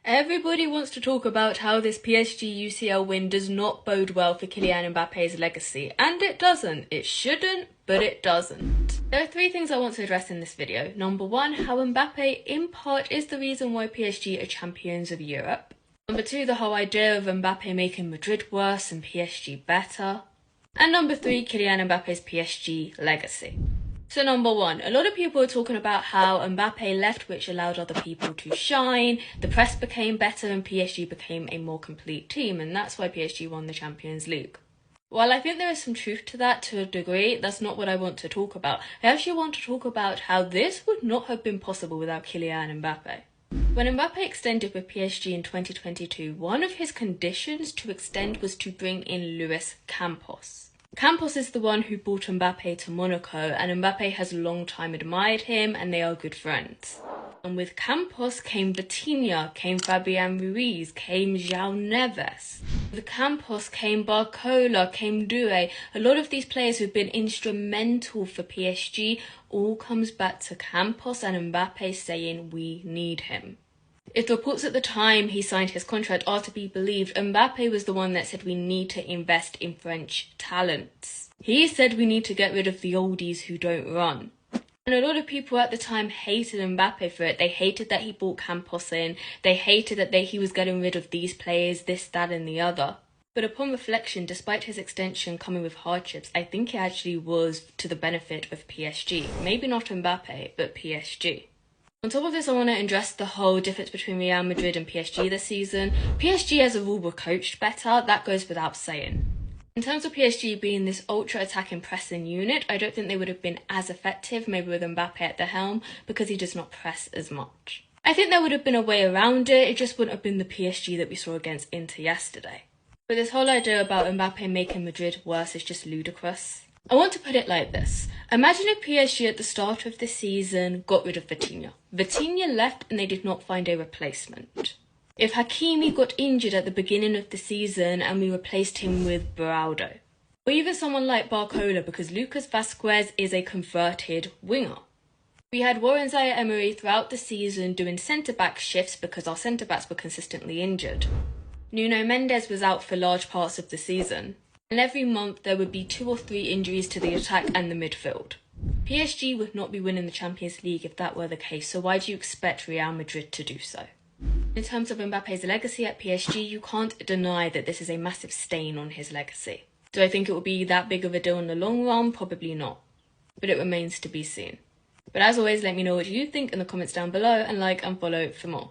Everybody wants to talk about how this PSG UCL win does not bode well for Kylian Mbappe's legacy, and it doesn't. It shouldn't, but it doesn't. There are three things I want to address in this video. Number one, how Mbappe in part is the reason why PSG are champions of Europe. Number two, the whole idea of Mbappe making Madrid worse and PSG better. And number three, Kylian Mbappe's PSG legacy. So number one, a lot of people are talking about how Mbappe left, which allowed other people to shine, the press became better and PSG became a more complete team, and that's why PSG won the Champions League. While I think there is some truth to that to a degree, that's not what I want to talk about. I actually want to talk about how this would not have been possible without Kylian Mbappe. When Mbappe extended with PSG in 2022, one of his conditions to extend was to bring in Luis Campos. Campos is the one who brought Mbappe to Monaco, and Mbappe has long time admired him and they are good friends. And with Campos came Vitinha, came Fabian Ruiz, came João Neves. With Campos came Barcola, came Doué. A lot of these players who've been instrumental for PSG all comes back to Campos and Mbappe saying we need him. If reports at the time he signed his contract are to be believed, Mbappe was the one that said we need to invest in French talents. He said we need to get rid of the oldies who don't run. And a lot of people at the time hated Mbappe for it. They hated that he brought Campos in. They hated that he was getting rid of these players, this, that and the other. But upon reflection, despite his extension coming with hardships, I think it actually was to the benefit of PSG. Maybe not Mbappe, but PSG. On top of this, I want to address the whole difference between Real Madrid and PSG this season. PSG as a rule were coached better, that goes without saying. In terms of PSG being this ultra-attacking pressing unit, I don't think they would have been as effective, maybe with Mbappe at the helm, because he does not press as much. I think there would have been a way around it, it just wouldn't have been the PSG that we saw against Inter yesterday. But this whole idea about Mbappe making Madrid worse is just ludicrous. I want to put it like this. Imagine if PSG at the start of the season got rid of Vitinha. Vitinha left and they did not find a replacement. If Hakimi got injured at the beginning of the season and we replaced him with Beraldo. Or even someone like Barcola, because Lucas Vazquez is a converted winger. We had Warren Zaire-Emery throughout the season doing centre-back shifts because our centre-backs were consistently injured. Nuno Mendes was out for large parts of the season. And every month there would be 2 or 3 injuries to the attack and the midfield. PSG would not be winning the Champions League if that were the case, so why do you expect Real Madrid to do so? In terms of Mbappe's legacy at PSG, you can't deny that this is a massive stain on his legacy. Do I think it will be that big of a deal in the long run? Probably not. But it remains to be seen. But as always, let me know what you think in the comments down below and like and follow for more.